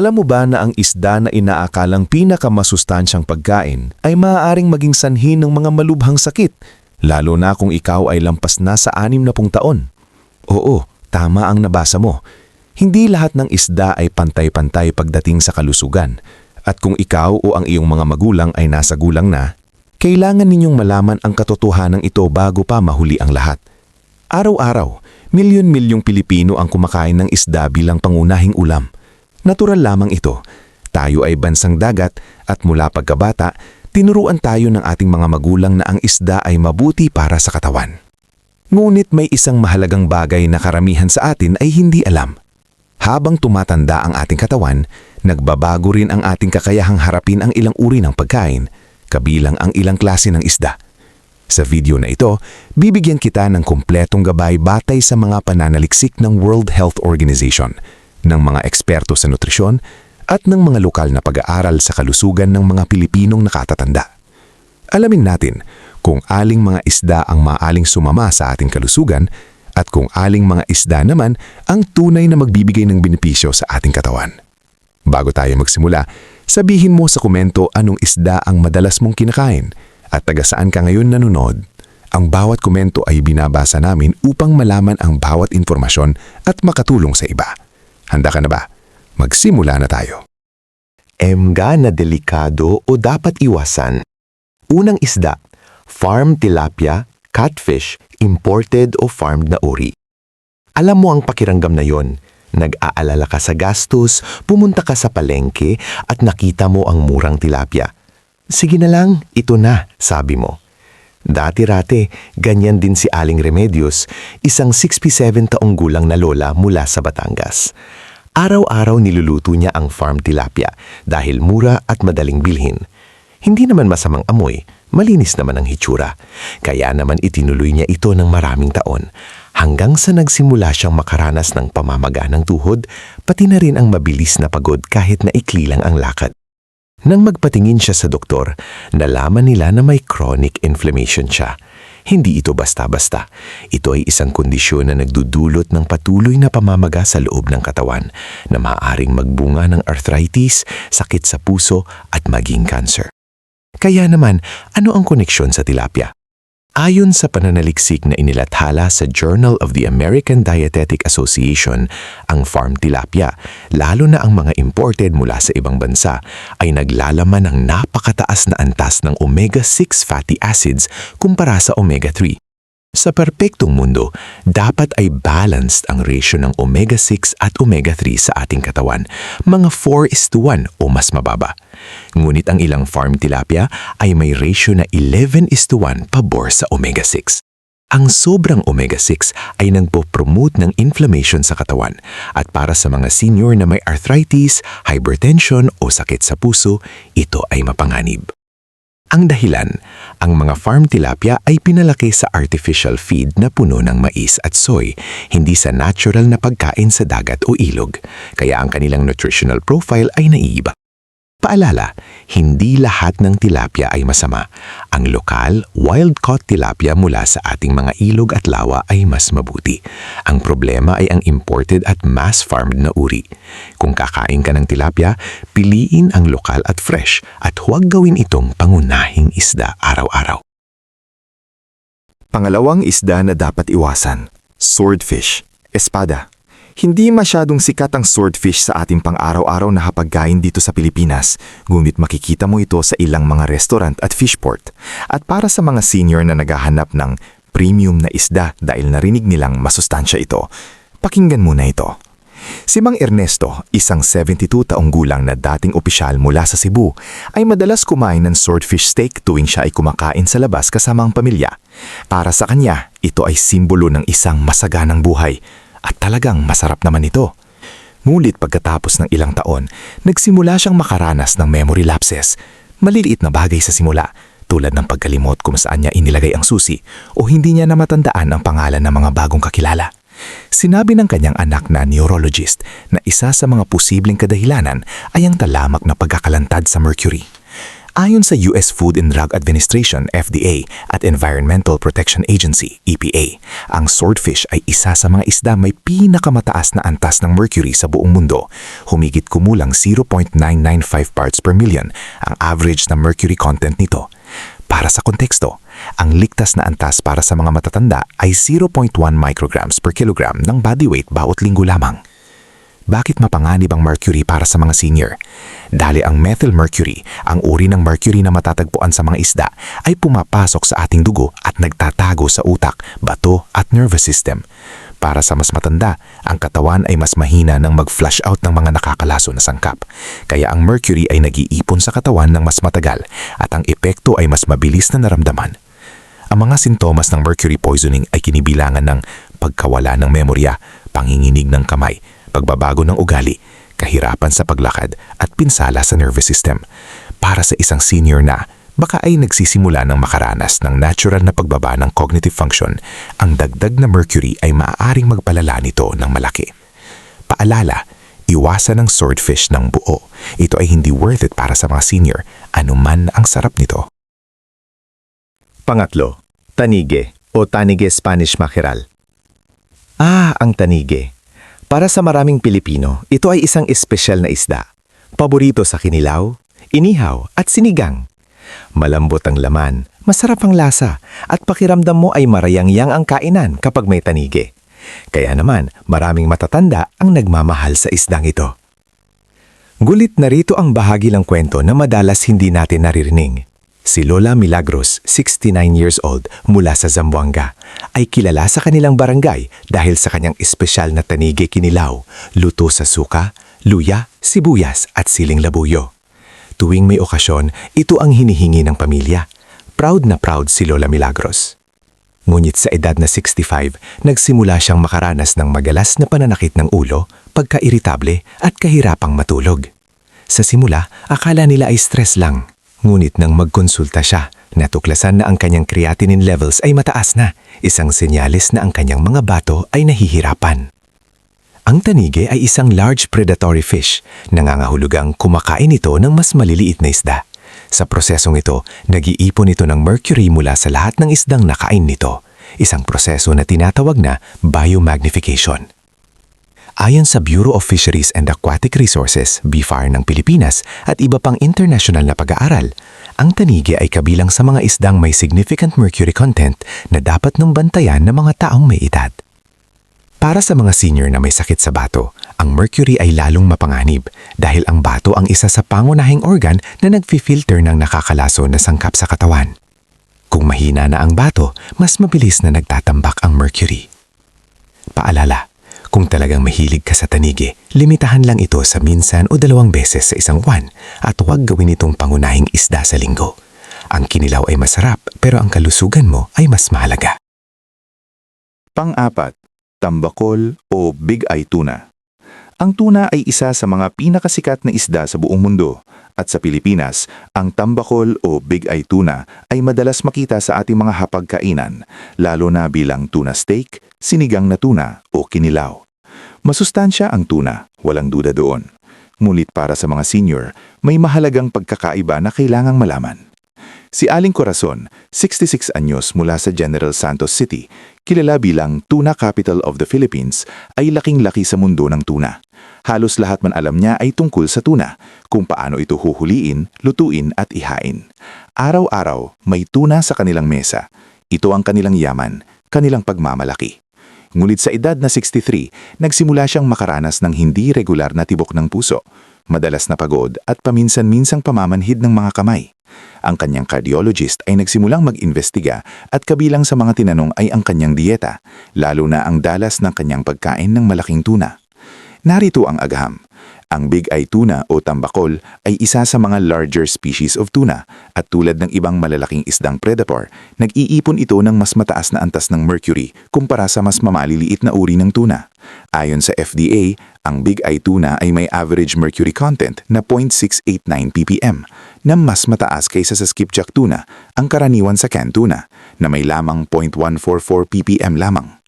Alam mo ba na ang isda na inaakalang pinakamasustansyang pagkain ay maaaring maging sanhi ng mga malubhang sakit, lalo na kung ikaw ay lampas na sa 60 taon? Oo, tama ang nabasa mo. Hindi lahat ng isda ay pantay-pantay pagdating sa kalusugan. At kung ikaw o ang iyong mga magulang ay nasa gulang na, kailangan ninyong malaman ang katotohanan ito bago pa mahuli ang lahat. Araw-araw, milyon-milyong Pilipino ang kumakain ng isda bilang pangunahing ulam. Natural lamang ito. Tayo ay bansang dagat at mula pagkabata, tinuruan tayo ng ating mga magulang na ang isda ay mabuti para sa katawan. Ngunit may isang mahalagang bagay na karamihan sa atin ay hindi alam. Habang tumatanda ang ating katawan, nagbabago rin ang ating kakayahang harapin ang ilang uri ng pagkain, kabilang ang ilang klase ng isda. Sa video na ito, bibigyan kita ng kumpletong gabay batay sa mga pananaliksik ng World Health Organization, ng mga eksperto sa nutrisyon, at ng mga lokal na pag-aaral sa kalusugan ng mga Pilipinong nakatatanda. Alamin natin kung aling mga isda ang maaling sumama sa ating kalusugan at kung aling mga isda naman ang tunay na magbibigay ng benepisyo sa ating katawan. Bago tayo magsimula, sabihin mo sa komento anong isda ang madalas mong kinakain at taga saan ka ngayon nanonood. Ang bawat komento ay binabasa namin upang malaman ang bawat informasyon at makatulong sa iba. Handa ka na ba? Magsimula na tayo. Emga na delikado o dapat iwasan. Unang isda, farm tilapia, catfish, imported o farmed na uri. Alam mo ang pakiramdam na yon. Nag-aalala ka sa gastos, pumunta ka sa palengke at nakita mo ang murang tilapia. Sige na lang, ito na, sabi mo. Dati-rate, ganyan din si Aling Remedios, isang 67 taong gulang na lola mula sa Batangas. Araw-araw niluluto niya ang farm tilapia dahil mura at madaling bilhin. Hindi naman masamang amoy, malinis naman ang hitsura. Kaya naman itinuloy niya ito ng maraming taon. Hanggang sa nagsimula siyang makaranas ng pamamaga ng tuhod, pati na rin ang mabilis na pagod kahit na ikli lang ang lakad. Nang magpatingin siya sa doktor, nalaman nila na may chronic inflammation siya. Hindi ito basta-basta. Ito ay isang kondisyon na nagdudulot ng patuloy na pamamaga sa loob ng katawan na maaaring magbunga ng arthritis, sakit sa puso at maging cancer. Kaya naman, ano ang koneksyon sa tilapia? Ayon sa pananaliksik na inilathala sa Journal of the American Dietetic Association, ang farm tilapia, lalo na ang mga imported mula sa ibang bansa, ay naglalaman ng napakataas na antas ng omega-6 fatty acids kumpara sa omega-3. Sa perpektong mundo, dapat ay balanced ang ratio ng omega-6 at omega-3 sa ating katawan, mga 4:1 o mas mababa. Ngunit ang ilang farm tilapia ay may ratio na 11:1 pabor sa omega-6. Ang sobrang omega-6 ay nagpo-promote ng inflammation sa katawan at para sa mga senior na may arthritis, hypertension o sakit sa puso, ito ay mapanganib. Ang dahilan, ang mga farm tilapia ay pinalaki sa artificial feed na puno ng mais at soy, hindi sa natural na pagkain sa dagat o ilog, kaya ang kanilang nutritional profile ay naiiba. Paalala, hindi lahat ng tilapia ay masama. Ang lokal, wild-caught tilapia mula sa ating mga ilog at lawa ay mas mabuti. Ang problema ay ang imported at mass-farmed na uri. Kung kakain ka ng tilapia, piliin ang lokal at fresh at huwag gawin itong pangunahing isda araw-araw. Pangalawang isda na dapat iwasan, swordfish, espada. Hindi masyadong sikat ang swordfish sa ating pang-araw-araw na hapagkain dito sa Pilipinas, ngunit makikita mo ito sa ilang mga restaurant at fishport. At para sa mga senior na naghahanap ng premium na isda dahil narinig nilang masustansya ito, pakinggan muna ito. Si Mang Ernesto, isang 72 taong gulang na dating opisyal mula sa Cebu, ay madalas kumain ng swordfish steak tuwing siya ay kumakain sa labas kasama ang pamilya. Para sa kanya, ito ay simbolo ng isang masaganang buhay. At talagang masarap naman ito. Ngunit pagkatapos ng ilang taon, nagsimula siyang makaranas ng memory lapses. Maliliit na bagay sa simula, tulad ng pagkalimot kung saan niya inilagay ang susi o hindi niya na matandaan ang pangalan ng mga bagong kakilala. Sinabi ng kanyang anak na neurologist na isa sa mga posibleng kadahilanan ay ang talamak na pagkakalantad sa mercury. Ayon sa US Food and Drug Administration FDA at Environmental Protection Agency EPA, ang swordfish ay isa sa mga isda may pinakamataas na antas ng mercury sa buong mundo. Humigit kumulang 0.995 parts per million ang average na mercury content nito. Para sa konteksto, ang ligtas na antas para sa mga matatanda ay 0.1 micrograms per kilogram ng body weight bawat linggo lamang. Bakit mapanganib ang mercury para sa mga senior? Dahil ang methylmercury, ang uri ng mercury na matatagpuan sa mga isda, ay pumapasok sa ating dugo at nagtatago sa utak, bato at nervous system. Para sa mas matanda, ang katawan ay mas mahina ng mag-flush out ng mga nakakalaso na sangkap. Kaya ang mercury ay nag-iipon sa katawan ng mas matagal at ang epekto ay mas mabilis na naramdaman. Ang mga sintomas ng mercury poisoning ay kinibilangan ng pagkawala ng memorya, panginginig ng kamay, pagbabago ng ugali, kahirapan sa paglakad at pinsala sa nervous system. Para sa isang senior na, baka ay nagsisimula ng makaranas ng natural na pagbaba ng cognitive function, ang dagdag na mercury ay maaaring magpalala nito ng malaki. Paalala, iwasan ng swordfish ng buo. Ito ay hindi worth it para sa mga senior, anuman ang sarap nito. Pangatlo, tanige o tanige Spanish mackerel. Ang tanige. Para sa maraming Pilipino, ito ay isang espesyal na isda. Paborito sa kinilaw, inihaw at sinigang. Malambot ang laman, masarap ang lasa, at pakiramdam mo ay marayang-yang ang kainan kapag may tanige. Kaya naman, maraming matatanda ang nagmamahal sa isdang ito. Gulit na rito ang bahagi ng kwento na madalas hindi natin naririnig. Si Lola Milagros, 69 years old, mula sa Zamboanga, ay kilala sa kanilang barangay dahil sa kanyang espesyal na tanige kinilaw, luto sa suka, luya, sibuyas at siling labuyo. Tuwing may okasyon, ito ang hinihingi ng pamilya. Proud na proud si Lola Milagros. Ngunit sa edad na 65, nagsimula siyang makaranas ng magalas na pananakit ng ulo, pagka-iritable at kahirapang matulog. Sa simula, akala nila ay stress lang. Ngunit nang magkonsulta siya, natuklasan na ang kanyang creatinine levels ay mataas na, isang senyales na ang kanyang mga bato ay nahihirapan. Ang tanige ay isang large predatory fish, nangangahulugang kumakain ito ng mas maliliit na isda. Sa prosesong ito, nag-iipon ito ng mercury mula sa lahat ng isdang nakain nito, isang proseso na tinatawag na biomagnification. Ayon sa Bureau of Fisheries and Aquatic Resources, BFAR ng Pilipinas at iba pang international na pag-aaral, ang tanige ay kabilang sa mga isdang may significant mercury content na dapat nang bantayan ng mga taong may edad. Para sa mga senior na may sakit sa bato, ang mercury ay lalong mapanganib dahil ang bato ang isa sa pangunahing organ na nagfi-filter ng nakakalaso na sangkap sa katawan. Kung mahina na ang bato, mas mabilis na nagtatambak ang mercury. Paalala, kung talagang mahilig ka sa tanige, limitahan lang ito sa minsan o 2 beses sa isang buwan at huwag gawin itong pangunahing isda sa linggo. Ang kinilaw ay masarap pero ang kalusugan mo ay mas mahalaga. Pang-apat, tambakol o big eye tuna. Ang tuna ay isa sa mga pinakasikat na isda sa buong mundo at sa Pilipinas, ang tambakol o big eye tuna ay madalas makita sa ating mga hapagkainan, lalo na bilang tuna steak, sinigang na tuna o kinilaw. Masustansya ang tuna, walang duda doon. Ngunit para sa mga senior, may mahalagang pagkakaiba na kailangang malaman. Si Aling Corazon, 66 anyos mula sa General Santos City, kilala bilang Tuna Capital of the Philippines, ay laking-laki sa mundo ng tuna. Halos lahat man alam niya ay tungkol sa tuna, kung paano ito huhuliin, lutuin at ihain. Araw-araw, may tuna sa kanilang mesa. Ito ang kanilang yaman, kanilang pagmamalaki. Ngunit sa edad na 63, nagsimula siyang makaranas ng hindi regular na tibok ng puso, madalas na pagod at paminsan-minsang pamamanhid ng mga kamay. Ang kanyang cardiologist ay nagsimulang mag-imbestiga at kabilang sa mga tinanong ay ang kanyang dieta, lalo na ang dalas ng kanyang pagkain ng malaking tuna. Narito ang agham. Ang big eye tuna o tambakol ay isa sa mga larger species of tuna at tulad ng ibang malalaking isdang predator, nag-iipon ito ng mas mataas na antas ng mercury kumpara sa mas mamaliliit na uri ng tuna. Ayon sa FDA, ang big eye tuna ay may average mercury content na 0.689 ppm na mas mataas kaysa sa skipjack tuna, ang karaniwan sa canned tuna, na may lamang 0.144 ppm lamang.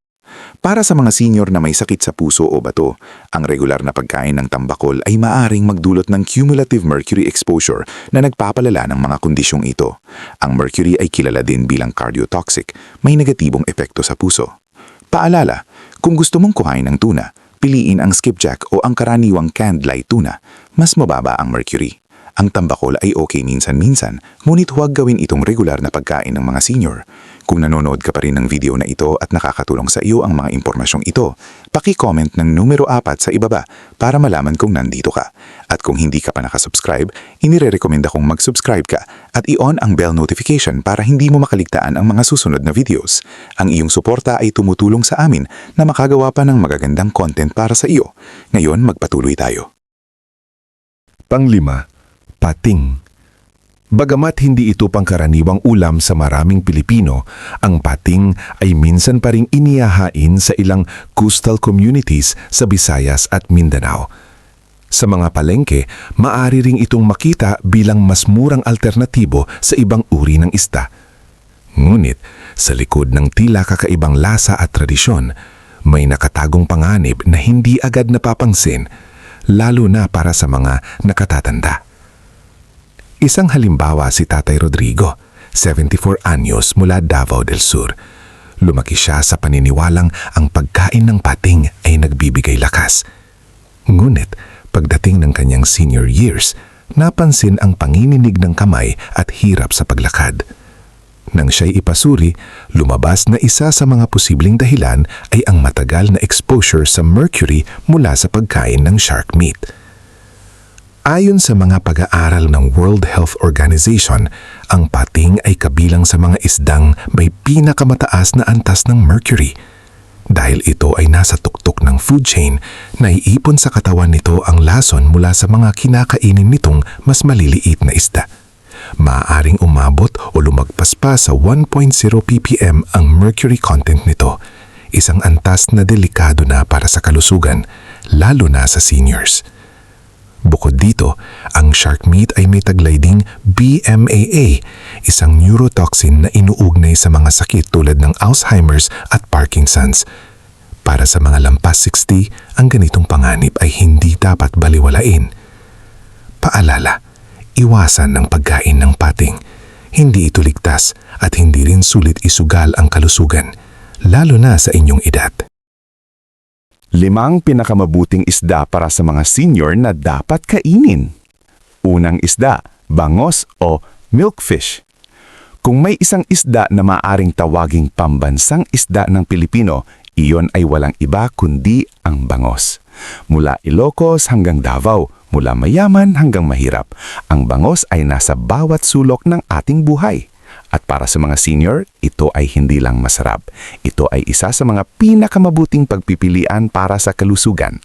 Para sa mga senior na may sakit sa puso o bato, ang regular na pagkain ng tambakol ay maaring magdulot ng cumulative mercury exposure na nagpapalala ng mga kondisyong ito. Ang mercury ay kilala din bilang cardiotoxic, may negatibong epekto sa puso. Paalala, kung gusto mong kuhain ng tuna, piliin ang skipjack o ang karaniwang canned light tuna, mas mababa ang mercury. Ang tambakol ay okay minsan-minsan, ngunit huwag gawin itong regular na pagkain ng mga senior. Kung nanonood ka pa rin ng video na ito at nakakatulong sa iyo ang mga impormasyong ito, paki-comment ng numero 4 sa ibaba para malaman kung nandito ka. At kung hindi ka pa nakasubscribe, inirerekomenda kong mag-subscribe ka at i-on ang bell notification para hindi mo makaligtaan ang mga susunod na videos. Ang iyong suporta ay tumutulong sa amin na makagawa pa ng magagandang content para sa iyo. Ngayon, magpatuloy tayo. Panglima, pating. Bagamat hindi ito pangkaraniwang ulam sa maraming Pilipino, ang pating ay minsan pa ring inihahain sa ilang coastal communities sa Visayas at Mindanao. Sa mga palengke, maaari ring itong makita bilang mas murang alternatibo sa ibang uri ng isda. Ngunit, sa likod ng tila kakaibang lasa at tradisyon, may nakatagong panganib na hindi agad napapansin, lalo na para sa mga nakatatanda. Isang halimbawa si Tatay Rodrigo, 74 anyos mula Davao del Sur. Lumaki siya sa paniniwalang ang pagkain ng pating ay nagbibigay lakas. Ngunit pagdating ng kanyang senior years, napansin ang panginginig ng kamay at hirap sa paglakad. Nang siya'y ipasuri, lumabas na isa sa mga posibleng dahilan ay ang matagal na exposure sa mercury mula sa pagkain ng shark meat. Ayon sa mga pag-aaral ng World Health Organization, ang pating ay kabilang sa mga isdang may pinakamataas na antas ng mercury. Dahil ito ay nasa tuktok ng food chain, naiipon sa katawan nito ang lason mula sa mga kinakainin nitong mas maliliit na isda. Maaaring umabot o lumagpas pa sa 1.0 ppm ang mercury content nito, isang antas na delikado na para sa kalusugan, lalo na sa seniors. Bukod dito, ang shark meat ay may taglay ding BMAA, isang neurotoxin na inuugnay sa mga sakit tulad ng Alzheimer's at Parkinson's. Para sa mga lampas 60, ang ganitong panganib ay hindi dapat baliwalain. Paalala, iwasan ng pagkain ng pating. Hindi ito ligtas at hindi rin sulit isugal ang kalusugan, lalo na sa inyong edad. 5 pinakamabuting isda para sa mga senior na dapat kainin. Unang isda, bangos o milkfish. Kung may isang isda na maaring tawaging pambansang isda ng Pilipino, iyon ay walang iba kundi ang bangos. Mula Ilocos hanggang Davao, mula mayaman hanggang mahirap, ang bangos ay nasa bawat sulok ng ating buhay. At para sa mga senior, ito ay hindi lang masarap. Ito ay isa sa mga pinakamabuting pagpipilian para sa kalusugan.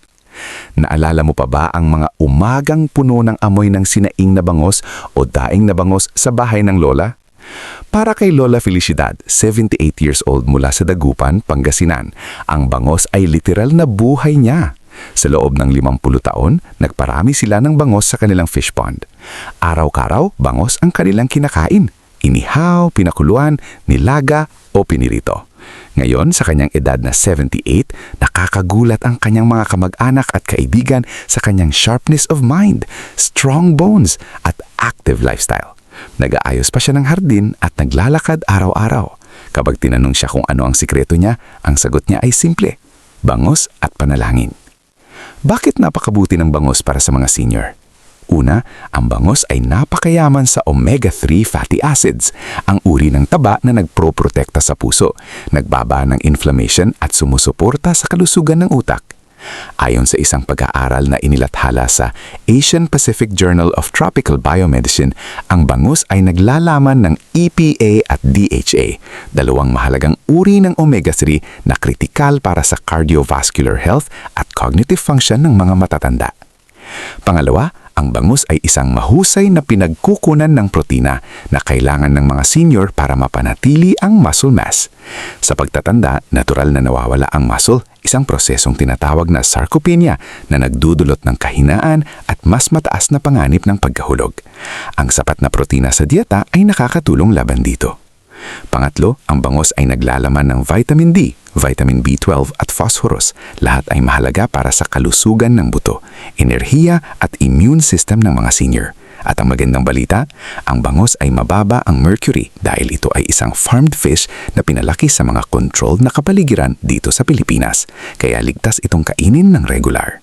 Naalala mo pa ba ang mga umagang puno ng amoy ng sinaing na bangos o daing na bangos sa bahay ng lola? Para kay Lola Felicidad, 78 years old mula sa Dagupan, Pangasinan, ang bangos ay literal na buhay niya. Sa loob ng 50 taon, nagparami sila ng bangos sa kanilang fish pond. Araw-karaw, bangos ang kanilang kinakain. Inihaw, pinakuluan, nilaga o pinirito. Ngayon, sa kanyang edad na 78, nakakagulat ang kanyang mga kamag-anak at kaibigan sa kanyang sharpness of mind, strong bones at active lifestyle. Nag-aayos pa siya ng hardin at naglalakad araw-araw. Kapag tinanong siya kung ano ang sikreto niya, ang sagot niya ay simple, bangos at panalangin. Bakit napakabuti ng bangos para sa mga senior? Una, ang bangos ay napakayaman sa omega-3 fatty acids, ang uri ng taba na nagproprotekta sa puso, nagbaba ng inflammation at sumusuporta sa kalusugan ng utak. Ayon sa isang pag-aaral na inilathala sa Asian Pacific Journal of Tropical Biomedicine, ang bangus ay naglalaman ng EPA at DHA, dalawang mahalagang uri ng omega-3 na kritikal para sa cardiovascular health at cognitive function ng mga matatanda. Pangalawa, ang bangus ay isang mahusay na pinagkukunan ng protina na kailangan ng mga senior para mapanatili ang muscle mass. Sa pagtatanda, natural na nawawala ang muscle, isang prosesong tinatawag na sarcopenia na nagdudulot ng kahinaan at mas mataas na panganib ng pagkahulog. Ang sapat na protina sa dieta ay nakakatulong laban dito. Pangatlo, ang bangos ay naglalaman ng vitamin D, vitamin B12 at phosphorus. Lahat ay mahalaga para sa kalusugan ng buto, enerhiya at immune system ng mga senior. At ang magandang balita, ang bangos ay mababa ang mercury dahil ito ay isang farmed fish na pinalaki sa mga controlled na kapaligiran dito sa Pilipinas. Kaya ligtas itong kainin ng regular.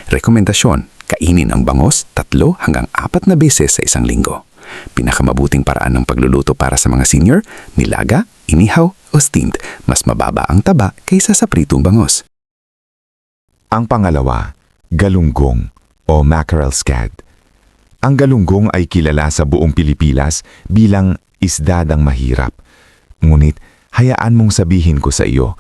Rekomendasyon, kainin ang bangos 3 hanggang 4 na beses sa isang linggo. Pinakamabuting paraan ng pagluluto para sa mga senior, nilaga, inihaw o steamed. Mas mababa ang taba kaysa sa pritong bangos. Ang pangalawa, galunggong o mackerel scad. Ang galunggong ay kilala sa buong Pilipinas bilang isdadang mahirap. Ngunit hayaan mong sabihin ko sa iyo,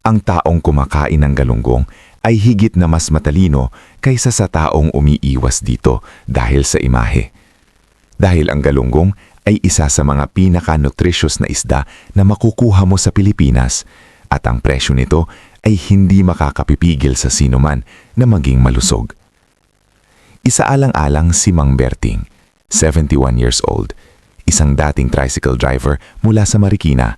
ang taong kumakain ng galunggong ay higit na mas matalino kaysa sa taong umiiwas dito dahil sa imahe. Dahil ang galunggong ay isa sa mga pinaka-nutritious na isda na makukuha mo sa Pilipinas at ang presyo nito ay hindi makakapipigil sa sinuman na maging malusog. Isaalang-alang si Mang Berting, 71 years old, isang dating tricycle driver mula sa Marikina.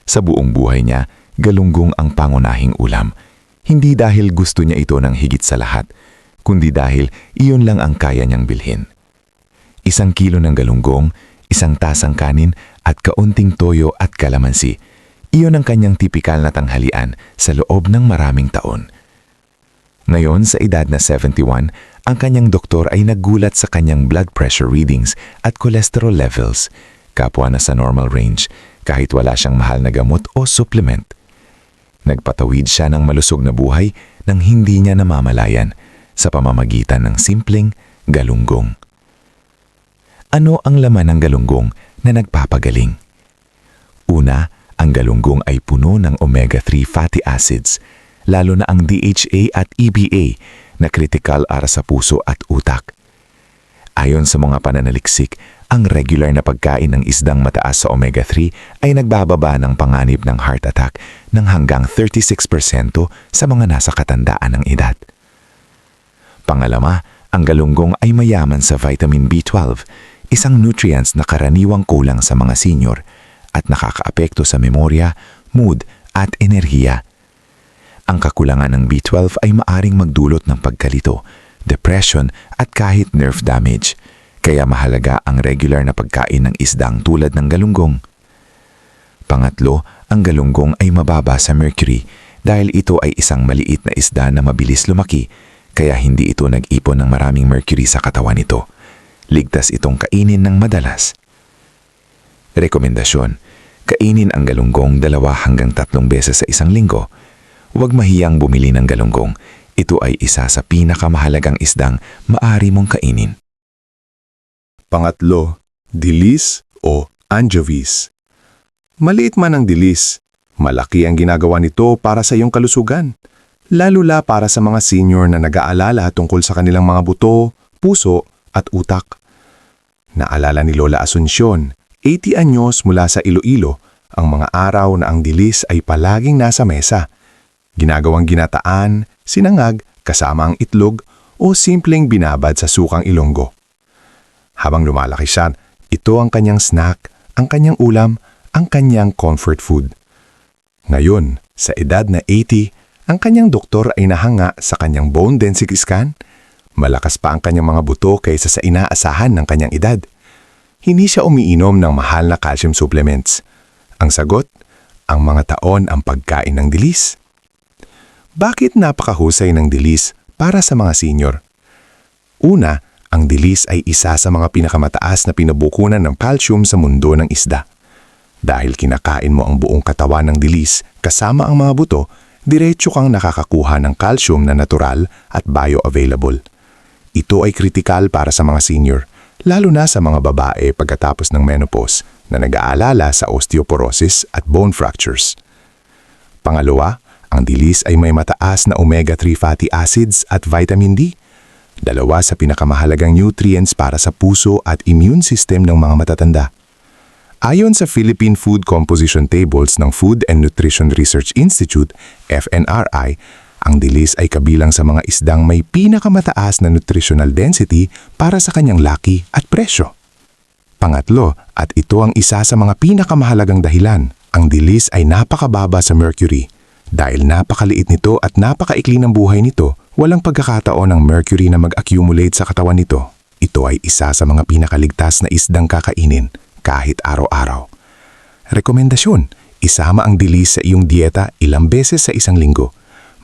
Sa buong buhay niya, galunggong ang pangunahing ulam. Hindi dahil gusto niya ito ng higit sa lahat, kundi dahil iyon lang ang kaya niyang bilhin. 1 kilo ng galunggong, 1 tasang kanin at kaunting toyo at kalamansi. Iyon ang kanyang tipikal na tanghalian sa loob ng maraming taon. Ngayon sa edad na 71, ang kanyang doktor ay naggulat sa kanyang blood pressure readings at cholesterol levels, kapwa na sa normal range kahit wala siyang mahal na gamot o supplement. Nagpatawid siya ng malusog na buhay nang hindi niya namamalayan sa pamamagitan ng simpleng galunggong. Ano ang laman ng galunggong na nagpapagaling? Una, ang galunggong ay puno ng omega-3 fatty acids, lalo na ang DHA at EPA na kritikal para sa puso at utak. Ayon sa mga pananaliksik, ang regular na pagkain ng isdang mataas sa omega-3 ay nagbababa ng panganib ng heart attack ng hanggang 36% sa mga nasa katandaan ng edad. Pangalawa, ang galunggong ay mayaman sa vitamin B12, isang nutrients na karaniwang kulang sa mga senior at nakakaapekto sa memorya, mood at enerhiya. Ang kakulangan ng B12 ay maaring magdulot ng pagkalito, depression at kahit nerve damage. Kaya mahalaga ang regular na pagkain ng isdang tulad ng galunggong. Pangatlo, ang galunggong ay mababa sa mercury dahil ito ay isang maliit na isda na mabilis lumaki, kaya hindi ito nag-ipon ng maraming mercury sa katawan nito. Ligtas itong kainin ng madalas. Rekomendasyon, kainin ang galunggong 2 hanggang 3 beses sa isang linggo. Huwag mahiyang bumili ng galunggong. Ito ay isa sa pinakamahalagang isdang maaari mong kainin. Pangatlo, dilis o anchovies. Maliit man ang dilis, malaki ang ginagawa nito para sa iyong kalusugan, lalo para sa mga senior na nag-aalala tungkol sa kanilang mga buto, puso at utak. Naalala ni Lola Asuncion, 80 anyos mula sa Iloilo, ang mga araw na ang dilis ay palaging nasa mesa. Ginagawang ginataan, sinangag, kasama ang itlog o simpleng binabad sa sukang Ilonggo. Habang lumalaki siya, ito ang kanyang snack, ang kanyang ulam, ang kanyang comfort food. Ngayon, sa edad na 80, ang kanyang doktor ay nahanga sa kanyang bone density scan. Malakas pa ang kanyang mga buto kaysa sa inaasahan ng kanyang edad. Hindi siya umiinom ng mahal na calcium supplements. Ang sagot, ang mga taon ang pagkain ng dilis. Bakit napakahusay ng dilis para sa mga senior? Una, ang dilis ay isa sa mga pinakamataas na pinabukunan ng calcium sa mundo ng isda. Dahil kinakain mo ang buong katawan ng dilis kasama ang mga buto, diretso kang nakakakuha ng calcium na natural at bioavailable. Ito ay kritikal para sa mga senior, lalo na sa mga babae pagkatapos ng menopause na nag-aalala sa osteoporosis at bone fractures. Pangalawa, ang dilis ay may mataas na omega-3 fatty acids at vitamin D, 2 sa pinakamahalagang nutrients para sa puso at immune system ng mga matatanda. Ayon sa Philippine Food Composition Tables ng Food and Nutrition Research Institute, FNRI, ang dilis ay kabilang sa mga isdang may pinakamataas na nutritional density para sa kanyang laki at presyo. Pangatlo, at ito ang isa sa mga pinakamahalagang dahilan, ang dilis ay napakababa sa mercury. Dahil napakaliit nito at napakaikli ng buhay nito, walang pagkakataon ng mercury na mag-accumulate sa katawan nito. Ito ay isa sa mga pinakaligtas na isdang kakainin kahit araw-araw. Rekomendasyon, isama ang dilis sa iyong dieta ilang beses sa isang linggo.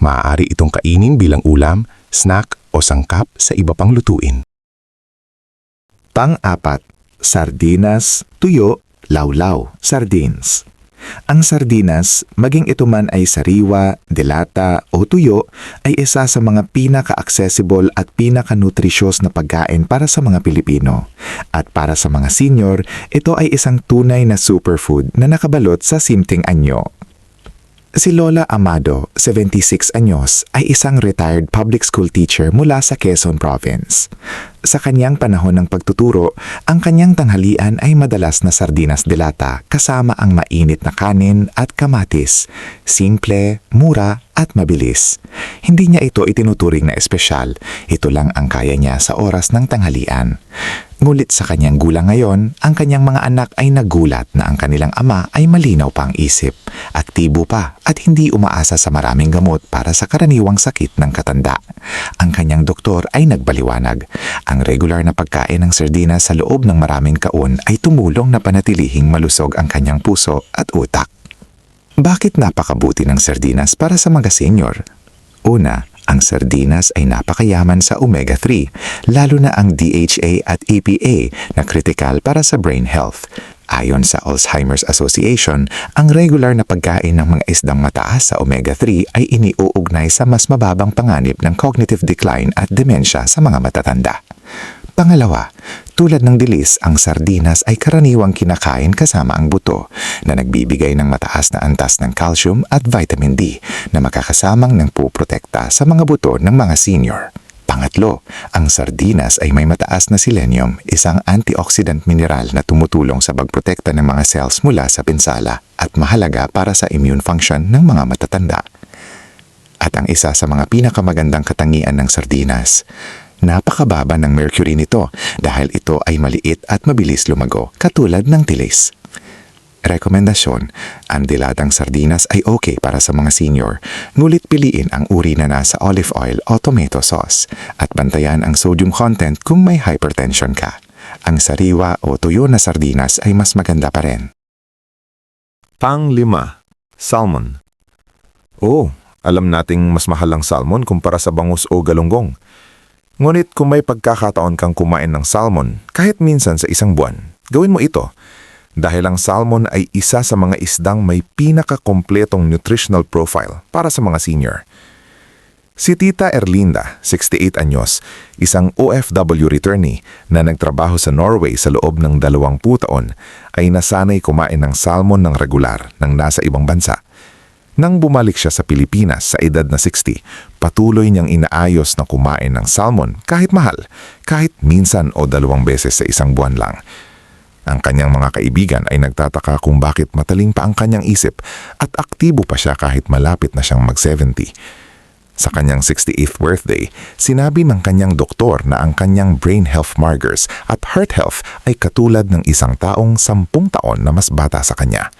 Maaari itong kainin bilang ulam, snack o sangkap sa iba pang lutuin. Pang-apat, sardinas, tuyo, lawlaw, sardines. Ang sardinas, maging ito man ay sariwa, delata o tuyo, ay isa sa mga pinaka-accessible at pinaka-nutritious na pagkain para sa mga Pilipino. At para sa mga senior, ito ay isang tunay na superfood na nakabalot sa simting anyo. Si Lola Amado, 76 anyos, ay isang retired public school teacher mula sa Quezon Province. Sa kanyang panahon ng pagtuturo, ang kanyang tanghalian ay madalas na sardinas de lata kasama ang mainit na kanin at kamatis. Simple, mura at mabilis. Hindi niya ito itinuturing na espesyal. Ito lang ang kaya niya sa oras ng tanghalian. Ngulit sa kanyang gulang ngayon, ang kanyang mga anak ay nagulat na ang kanilang ama ay malinaw pa ang isip, aktibo pa at hindi umaasa sa maraming gamot para sa karaniwang sakit ng katanda. Ang kanyang doktor ay nagbaliwanag. Ang regular na pagkain ng sardinas sa loob ng maraming kaon ay tumulong na panatilihing malusog ang kanyang puso at utak. Bakit napakabuti ng sardinas para sa mga senior? Una, ang sardinas ay napakayaman sa omega-3, lalo na ang DHA at EPA na kritikal para sa brain health. Ayon sa Alzheimer's Association, ang regular na pagkain ng mga isdang mataas sa omega-3 ay iniuugnay sa mas mababang panganib ng cognitive decline at dementia sa mga matatanda. Pangalawa, tulad ng dilis, ang sardinas ay karaniwang kinakain kasama ang buto na nagbibigay ng mataas na antas ng calcium at vitamin D na makakasamang ng puprotekta sa mga buto ng mga senior. Pangatlo, ang sardinas ay may mataas na selenium, isang antioxidant mineral na tumutulong sa pagprotekta ng mga cells mula sa pinsala at mahalaga para sa immune function ng mga matatanda. At ang isa sa mga pinakamagandang katangian ng sardinas, napakababa ng mercury nito dahil ito ay maliit at mabilis lumago katulad ng tilis. Rekomendasyon, ang dilatang sardinas ay okay para sa mga senior, ngulit piliin ang uri na nasa olive oil o tomato sauce at bantayan ang sodium content kung may hypertension ka. Ang sariwa o tuyo na sardinas ay mas maganda pa rin. Pang-5, salmon. Alam nating mas mahal ang salmon kumpara sa bangus o galunggong. Ngunit kung may pagkakataon kang kumain ng salmon, kahit minsan sa isang buwan, gawin mo ito. Dahil ang salmon ay isa sa mga isdang may pinakakompletong nutritional profile para sa mga senior. Si Tita Erlinda, 68 anyos, isang OFW returnee na nagtrabaho sa Norway sa loob ng 20 taon, ay nasanay kumain ng salmon ng regular nang nasa ibang bansa. Nang bumalik siya sa Pilipinas sa edad na 60, patuloy niyang inaayos na kumain ng salmon kahit mahal, kahit minsan o 2 beses sa isang buwan lang. Ang kanyang mga kaibigan ay nagtataka kung bakit mataling pa ang kanyang isip at aktibo pa siya kahit malapit na siyang mag-70. Sa kanyang 68th birthday, sinabi ng kanyang doktor na ang kanyang brain health markers at heart health ay katulad ng isang taong 10 taon na mas bata sa kanya.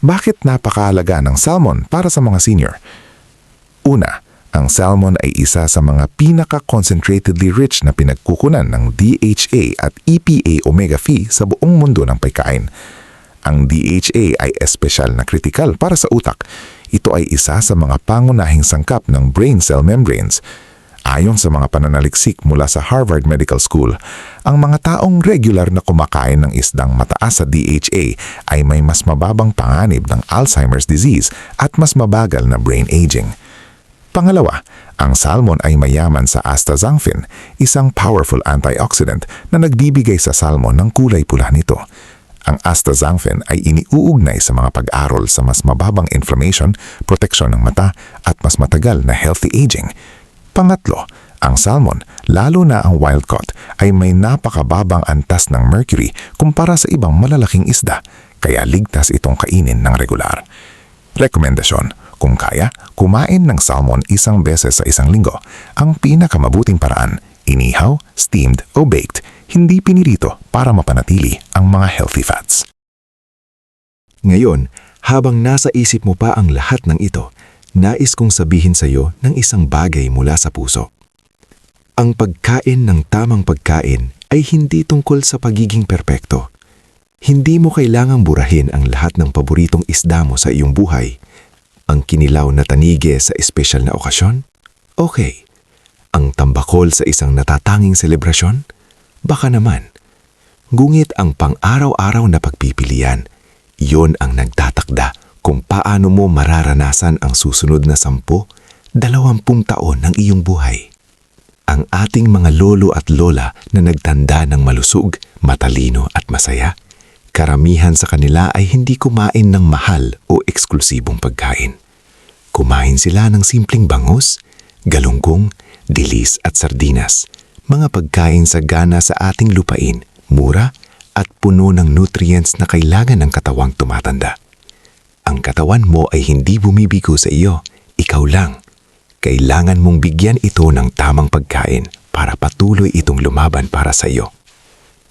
Bakit napakahalaga ng salmon para sa mga senior? Una, ang salmon ay isa sa mga pinaka-concentratedly rich na pinagkukunan ng DHA at EPA omega-3 sa buong mundo ng pagkain. Ang DHA ay espesyal na kritikal para sa utak. Ito ay isa sa mga pangunahing sangkap ng brain cell membranes. Ayon sa mga pananaliksik mula sa Harvard Medical School, ang mga taong regular na kumakain ng isdang mataas sa DHA ay may mas mababang panganib ng Alzheimer's disease at mas mabagal na brain aging. Pangalawa, ang salmon ay mayaman sa astaxanthin, isang powerful antioxidant na nagbibigay sa salmon ng kulay pula nito. Ang astaxanthin ay iniuugnay sa mga pag-aral sa mas mababang inflammation, proteksyon ng mata at mas matagal na healthy aging. Pangatlo, ang salmon, lalo na ang wild caught, ay may napakababang antas ng mercury kumpara sa ibang malalaking isda, kaya ligtas itong kainin ng regular. Rekomendasyon, kung kaya, kumain ng salmon 1 beses sa isang linggo. Ang pinakamabuting paraan, inihaw, steamed o baked, hindi pinirito para mapanatili ang mga healthy fats. Ngayon, habang nasa isip mo pa ang lahat ng ito, nais kong sabihin sa iyo ng isang bagay mula sa puso. Ang pagkain ng tamang pagkain ay hindi tungkol sa pagiging perpekto. Hindi mo kailangang burahin ang lahat ng paboritong isda mo sa iyong buhay. Ang kinilaw na tanige sa espesyal na okasyon? Okay. Ang tambakol sa isang natatanging selebrasyon? Baka naman. Ngunit ang pang-araw-araw na pagpipilian, iyon ang nagtatakda kung paano mo mararanasan ang susunod na 10-20 taon ng iyong buhay. Ang ating mga lolo at lola na nagtanda ng malusog, matalino at masaya, karamihan sa kanila ay hindi kumain ng mahal o eksklusibong pagkain. Kumain sila ng simpleng bangus, galunggong, dilis at sardinas, mga pagkain sagana sa ating lupain, mura at puno ng nutrients na kailangan ng katawang tumatanda. Ang katawan mo ay hindi bumibigo sa iyo, ikaw lang. Kailangan mong bigyan ito ng tamang pagkain para patuloy itong lumaban para sa iyo.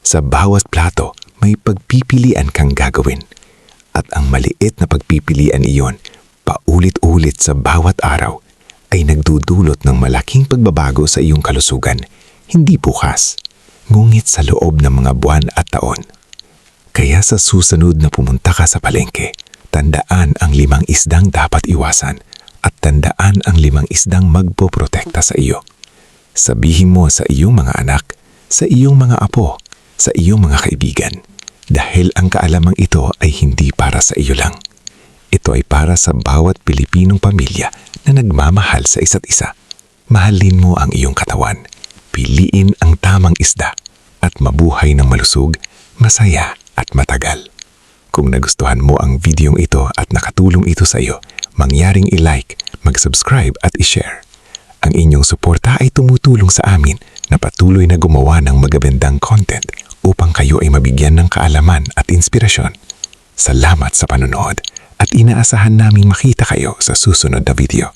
Sa bawat plato, may pagpipilian kang gagawin. At ang maliit na pagpipilian iyon, paulit-ulit sa bawat araw, ay nagdudulot ng malaking pagbabago sa iyong kalusugan, hindi bukas, ngunit sa loob ng mga buwan at taon. Kaya sa susunod na pumunta ka sa palengke, tandaan ang 5 isdang dapat iwasan at tandaan ang 5 isdang magpoprotekta sa iyo. Sabihin mo sa iyong mga anak, sa iyong mga apo, sa iyong mga kaibigan, dahil ang kaalamang ito ay hindi para sa iyo lang. Ito ay para sa bawat Pilipinong pamilya na nagmamahal sa isa't isa. Mahalin mo ang iyong katawan, piliin ang tamang isda, at mabuhay ng malusog, masaya at matagal. Kung nagustuhan mo ang videong ito at nakatulong ito sa iyo, mangyaring i-like, mag-subscribe at i-share. Ang inyong suporta ay tumutulong sa amin na patuloy na gumawa ng magagandang content upang kayo ay mabigyan ng kaalaman at inspirasyon. Salamat sa panonood at inaasahan naming makita kayo sa susunod na video.